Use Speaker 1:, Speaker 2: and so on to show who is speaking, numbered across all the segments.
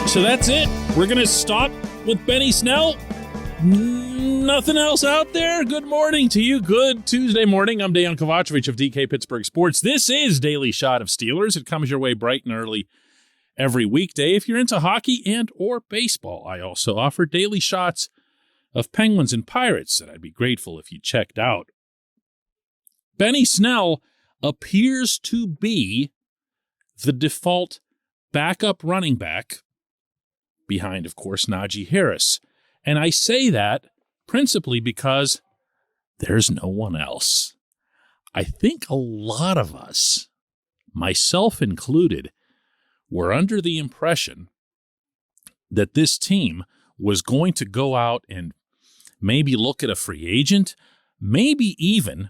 Speaker 1: So that's it. We're going to stop with Benny Snell. Nothing else out there. Good morning to you. Good Tuesday morning. I'm Dejan Kovacevic of DK Pittsburgh Sports. This is Daily Shot of Steelers. It comes your way bright and early every weekday. If you're into hockey and or baseball, I also offer daily shots of Penguins and Pirates that I'd be grateful if you checked out. Benny Snell appears to be the default backup running back behind, of course, Najee Harris. And I say that principally because there's no one else. I think a lot of us, myself included, were under the impression that this team was going to go out and maybe look at a free agent, maybe even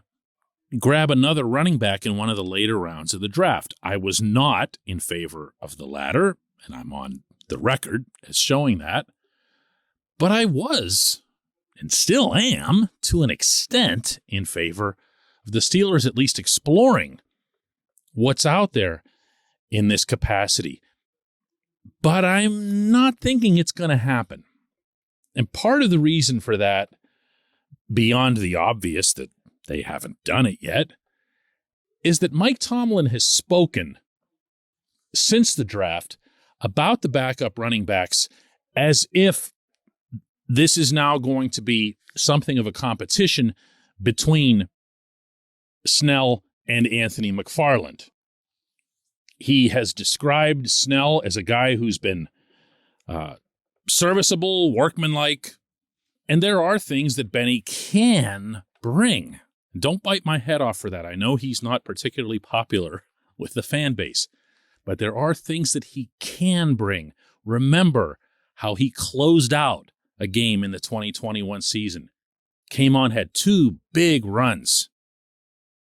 Speaker 1: grab another running back in one of the later rounds of the draft. I was not in favor of the latter, and I'm on the record as showing that. But I was, and still am, to an extent, in favor of the Steelers at least exploring what's out there in this capacity. But I'm not thinking it's going to happen. And part of the reason for that, beyond the obvious that they haven't done it yet, is that Mike Tomlin has spoken since the draft about the backup running backs as if this is now going to be something of a competition between Snell and Anthony McFarland. He has described Snell as a guy who's been serviceable, workmanlike, and there are things that Benny can bring. Don't bite my head off for that. I know he's not particularly popular with the fan base, but there are things that he can bring. Remember how he closed out a game in the 2021 season. Came on, had two big runs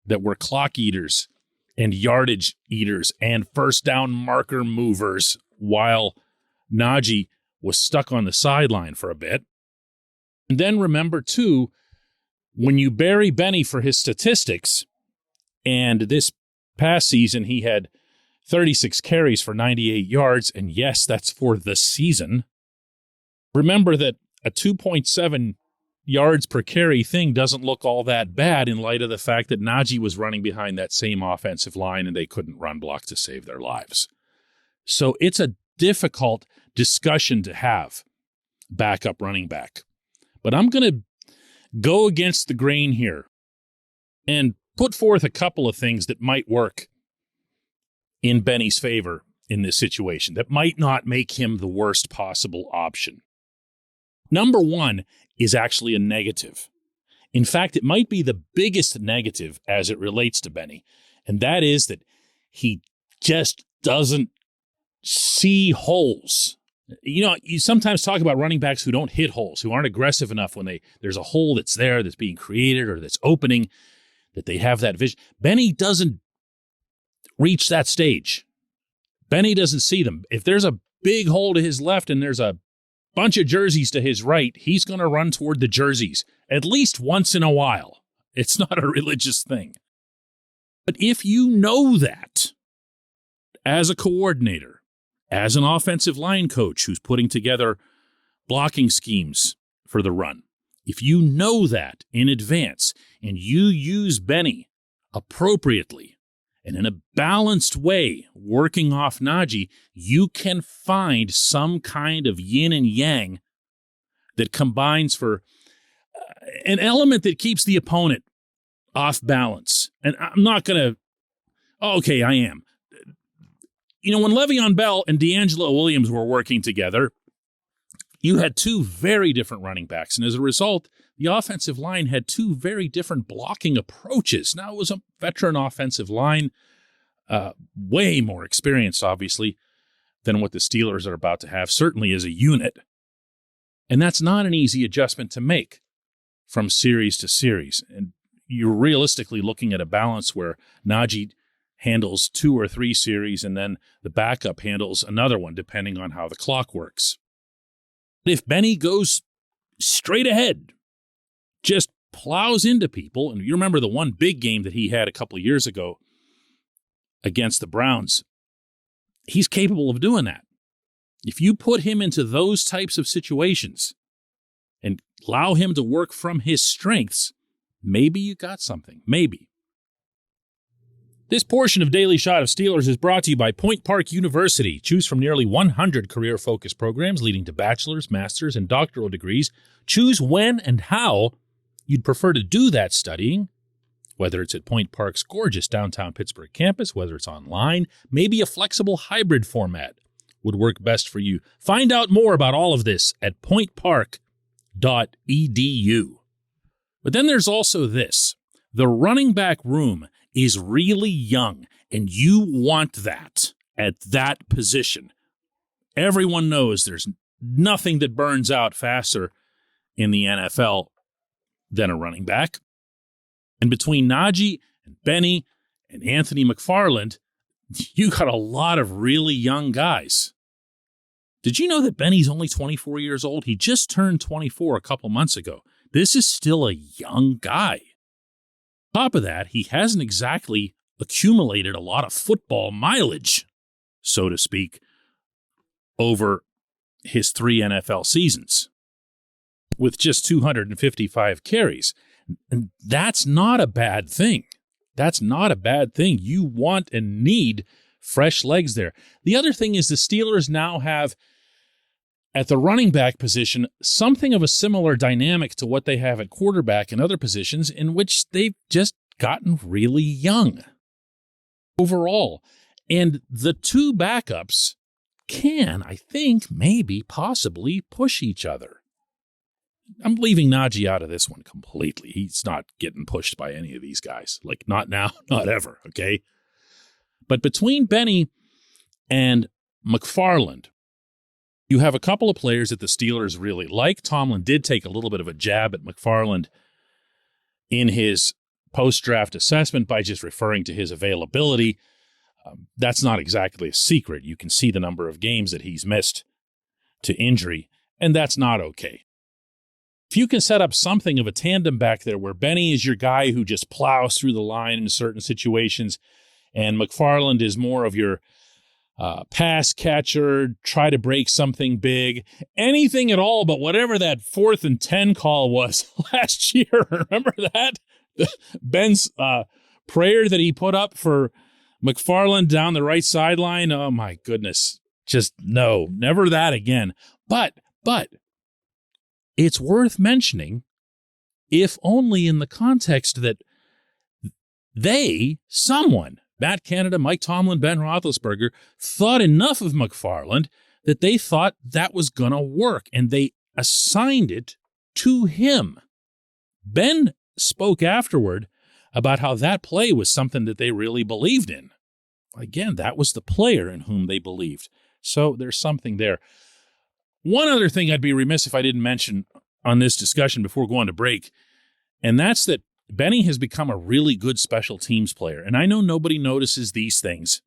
Speaker 1: that were clock eaters and yardage eaters and first down marker movers while Najee was stuck on the sideline for a bit. And then remember, too, when you bury Benny for his statistics, and this past season he had 36 carries for 98 yards, and yes, that's for the season. Remember that a 2.7 yards per carry thing doesn't look all that bad in light of the fact that Najee was running behind that same offensive line and they couldn't run block to save their lives. So it's a difficult discussion to have, backup running back. But I'm going to go against the grain here and put forth a couple of things that might work in Benny's favor in this situation, that might not make him the worst possible option. Number one is actually a negative. In fact, it might be the biggest negative as it relates to Benny, and that is that he just doesn't see holes. You know, you sometimes talk about running backs who don't hit holes, who aren't aggressive enough when there's a hole that's there, that's being created or that's opening, that they have that vision. Benny doesn't reach that stage. Benny doesn't see them. If there's a big hole to his left and there's a bunch of jerseys to his right, he's going to run toward the jerseys at least once in a while. It's not a religious thing. But if you know that as a coordinator, as an offensive line coach who's putting together blocking schemes for the run, if you know that in advance and you use Benny appropriately and in a balanced way, working off Najee, you can find some kind of yin and yang that combines for an element that keeps the opponent off balance. And I'm not going to, okay, I am. You know, when Le'Veon Bell and D'Angelo Williams were working together, you had two very different running backs. And as a result, the offensive line had two very different blocking approaches. Now, it was a veteran offensive line, way more experienced, obviously, than what the Steelers are about to have, certainly as a unit. And that's not an easy adjustment to make from series to series. And you're realistically looking at a balance where Najee handles 2 or 3 series and then the backup handles another one, depending on how the clock works. If Benny goes straight ahead, just plows into people, and you remember the one big game that he had a couple of years ago against the Browns, he's capable of doing that. If you put him into those types of situations and allow him to work from his strengths, maybe you got something. Maybe. This portion of Daily Shot of Steelers is brought to you by Point Park University. Choose from nearly 100 career-focused programs leading to bachelor's, master's, and doctoral degrees. Choose when and how you'd prefer to do that studying, whether it's at Point Park's gorgeous downtown Pittsburgh campus, whether it's online, maybe a flexible hybrid format would work best for you. Find out more about all of this at pointpark.edu. But then there's also this. The running back room is really young, and you want that at that position. Everyone knows there's nothing that burns out faster in the NFL than a running back. And between Najee and Benny and Anthony McFarland, you got a lot of really young guys. Did you know that Benny's only 24 years old? He just turned 24 a couple months ago. This is still a young guy. On top of that, he hasn't exactly accumulated a lot of football mileage, so to speak, over his 3 NFL seasons with just 255 carries. And that's not a bad thing. That's not a bad thing. You want and need fresh legs there. The other thing is the Steelers now have, at the running back position, something of a similar dynamic to what they have at quarterback and other positions in which they've just gotten really young overall. And the two backups can, I think, maybe, possibly push each other. I'm leaving Najee out of this one completely. He's not getting pushed by any of these guys. Like, not now, not ever, okay? But between Benny and McFarland, you have a couple of players that the Steelers really like. Tomlin did take a little bit of a jab at McFarland in his post-draft assessment by just referring to his availability. That's not exactly a secret. You can see the number of games that he's missed to injury, and that's not okay. If you can set up something of a tandem back there where Benny is your guy who just plows through the line in certain situations, and McFarland is more of your pass catcher, try to break something big, anything at all but whatever that 4th and 10 call was last year. Remember that? Ben's prayer that he put up for McFarland down the right sideline. Oh, my goodness. Just no, never that again. But it's worth mentioning, if only in the context that someone, Matt Canada, Mike Tomlin, Ben Roethlisberger, thought enough of McFarland that they thought that was going to work, and they assigned it to him. Ben spoke afterward about how that play was something that they really believed in. Again, that was the player in whom they believed. So there's something there. One other thing I'd be remiss if I didn't mention on this discussion before going to break, and that's that Benny has become a really good special teams player. And I know nobody notices these things,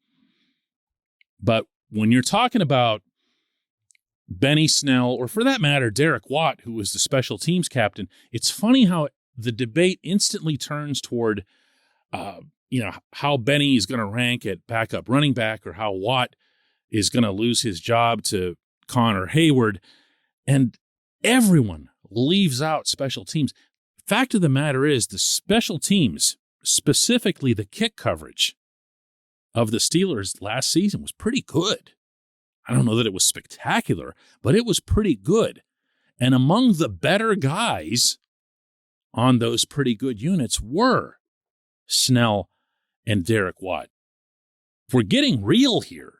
Speaker 1: but when you're talking about Benny Snell, or for that matter, Derek Watt, who was the special teams captain, it's funny how the debate instantly turns toward, how Benny is going to rank at backup running back, or how Watt is going to lose his job to Connor Hayward, and everyone leaves out special teams. Fact of the matter is, the special teams, specifically the kick coverage of the Steelers last season, was pretty good. I don't know that it was spectacular, but it was pretty good. And among the better guys on those pretty good units were Snell and Derek Watt. If we're getting real here,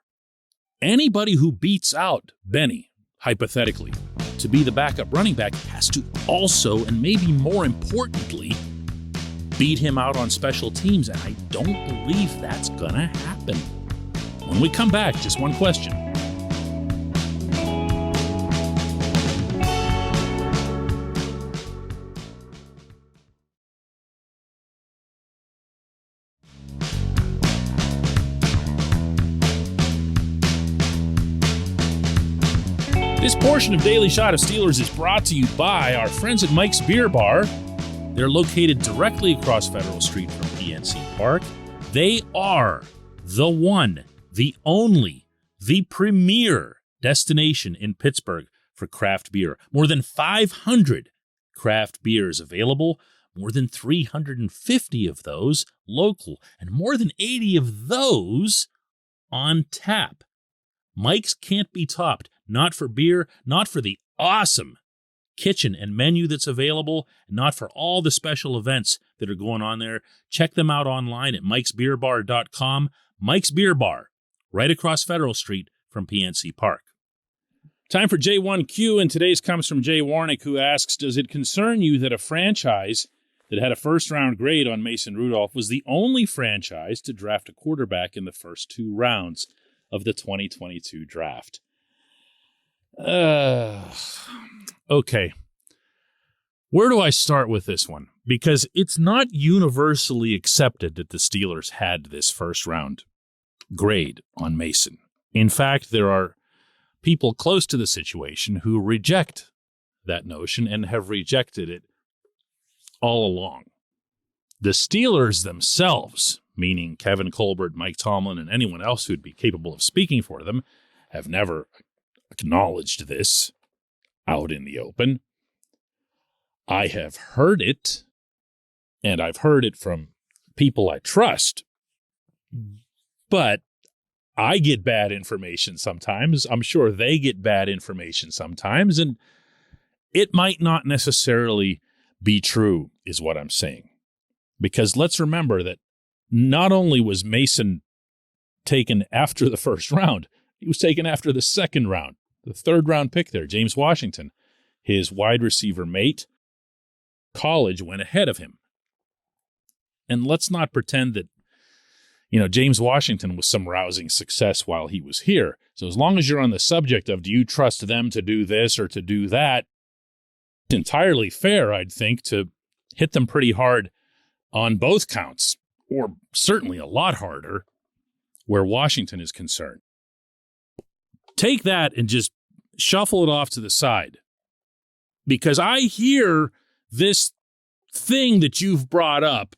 Speaker 1: anybody who beats out Benny, hypothetically, to be the backup running back has to also, and maybe more importantly, beat him out on special teams. And I don't believe that's going to happen. When we come back, just one question. This portion of Daily Shot of Steelers is brought to you by our friends at Mike's Beer Bar. They're located directly across Federal Street from PNC Park. They are the one, the only, the premier destination in Pittsburgh for craft beer. More than 500 craft beers available, more than 350 of those local, and more than 80 of those on tap. Mike's can't be topped, not for beer, not for the awesome kitchen and menu that's available, and not for all the special events that are going on there. Check them out online at mikesbeerbar.com. Mike's Beer Bar, right across Federal Street from PNC Park. Time for J1Q, and today's comes from Jay Warnick, who asks, does it concern you that a franchise that had a first-round grade on Mason Rudolph was the only franchise to draft a quarterback in the first 2 rounds of the 2022 draft? Okay. Where do I start with this one? Because it's not universally accepted that the Steelers had this first-round grade on Mason. In fact, there are people close to the situation who reject that notion and have rejected it all along. The Steelers themselves, meaning Kevin Colbert, Mike Tomlin, and anyone else who'd be capable of speaking for them, have never acknowledged this out in the open. I have heard it, and I've heard it from people I trust, but I get bad information sometimes. I'm sure they get bad information sometimes, and it might not necessarily be true, is what I'm saying. Because let's remember that not only was Mason taken after the first round, he was taken after the second round, the 3rd round pick there, James Washington. His wide receiver mate, college, went ahead of him. And let's not pretend that James Washington was some rousing success while he was here. So as long as you're on the subject of, do you trust them to do this or to do that, it's entirely fair, I'd think, to hit them pretty hard on both counts, or certainly a lot harder where Washington is concerned. Take that and just shuffle it off to the side. Because I hear this thing that you've brought up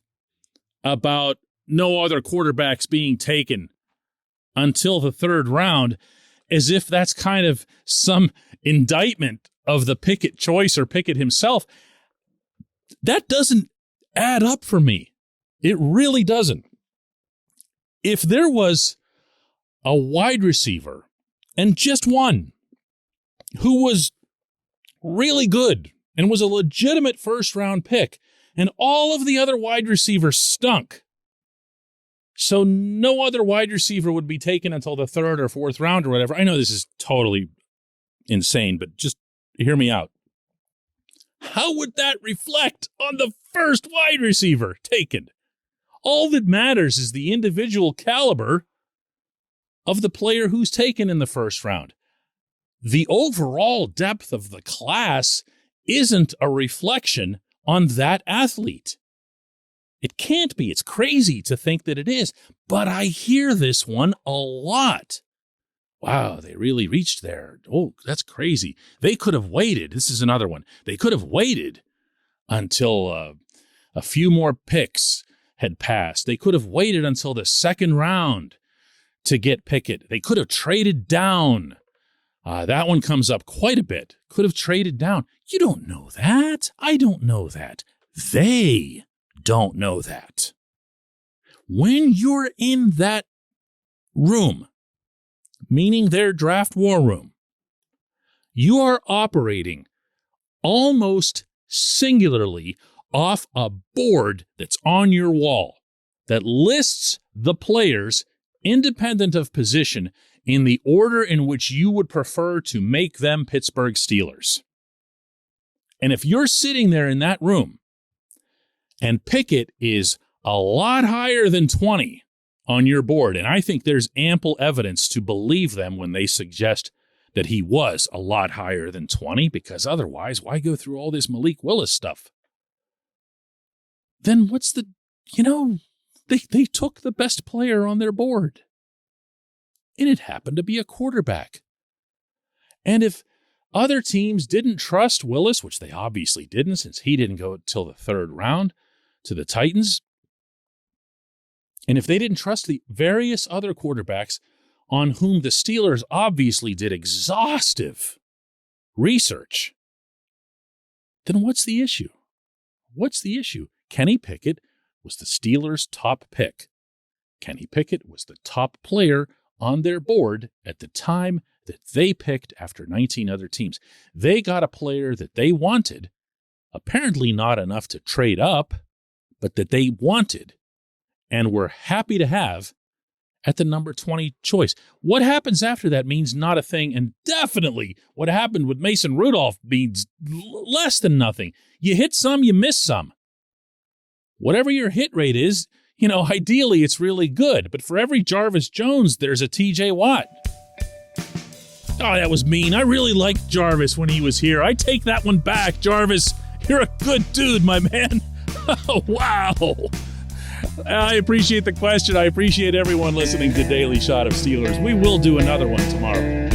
Speaker 1: about no other quarterbacks being taken until the 3rd round, as if that's kind of some indictment of the Pickett choice or Pickett himself. That doesn't add up for me. It really doesn't. If there was a wide receiver, and just one, who was really good and was a legitimate first-round pick, and all of the other wide receivers stunk, so no other wide receiver would be taken until the 3rd or 4th round or whatever. I know this is totally insane, but just hear me out. How would that reflect on the first wide receiver taken? All that matters is the individual caliber of the player who's taken in the first round. The overall depth of the class isn't a reflection on that athlete. It can't be. It's crazy to think that it is. But I hear this one a lot. Wow, they really reached there. Oh, that's crazy. They could have waited. This is another one. They could have waited until a few more picks had passed. They could have waited until the 2nd round to get Pickett. They could have traded down. That one comes up quite a bit. Could have traded down. You don't know that. I don't know that. They don't know that. When you're in that room, meaning their draft war room, you are operating almost singularly off a board that's on your wall that lists the players independent of position in the order in which you would prefer to make them Pittsburgh Steelers. And if you're sitting there in that room and Pickett is a lot higher than 20 on your board, and I think there's ample evidence to believe them when they suggest that he was a lot higher than 20, because otherwise, why go through all this Malik Willis stuff? Then what's the, they took the best player on their board. And it happened to be a quarterback. And if other teams didn't trust Willis, which they obviously didn't since he didn't go till the 3rd round to the Titans, and if they didn't trust the various other quarterbacks on whom the Steelers obviously did exhaustive research, then what's the issue? What's the issue? Kenny Pickett was the Steelers' top pick. Kenny Pickett was the top player on their board at the time that they picked after 19 other teams. They got a player that they wanted, apparently not enough to trade up, but that they wanted and were happy to have at the number 20 choice. What happens after that means not a thing, and definitely what happened with Mason Rudolph means less than nothing. You hit some, you miss some. Whatever your hit rate is, ideally it's really good, but for every Jarvis Jones, there's a TJ Watt. Oh, that was mean. I really liked Jarvis when he was here. I take that one back, Jarvis. You're a good dude, my man. Oh, wow. I appreciate the question. I appreciate everyone listening to Daily Shot of Steelers. We will do another one tomorrow.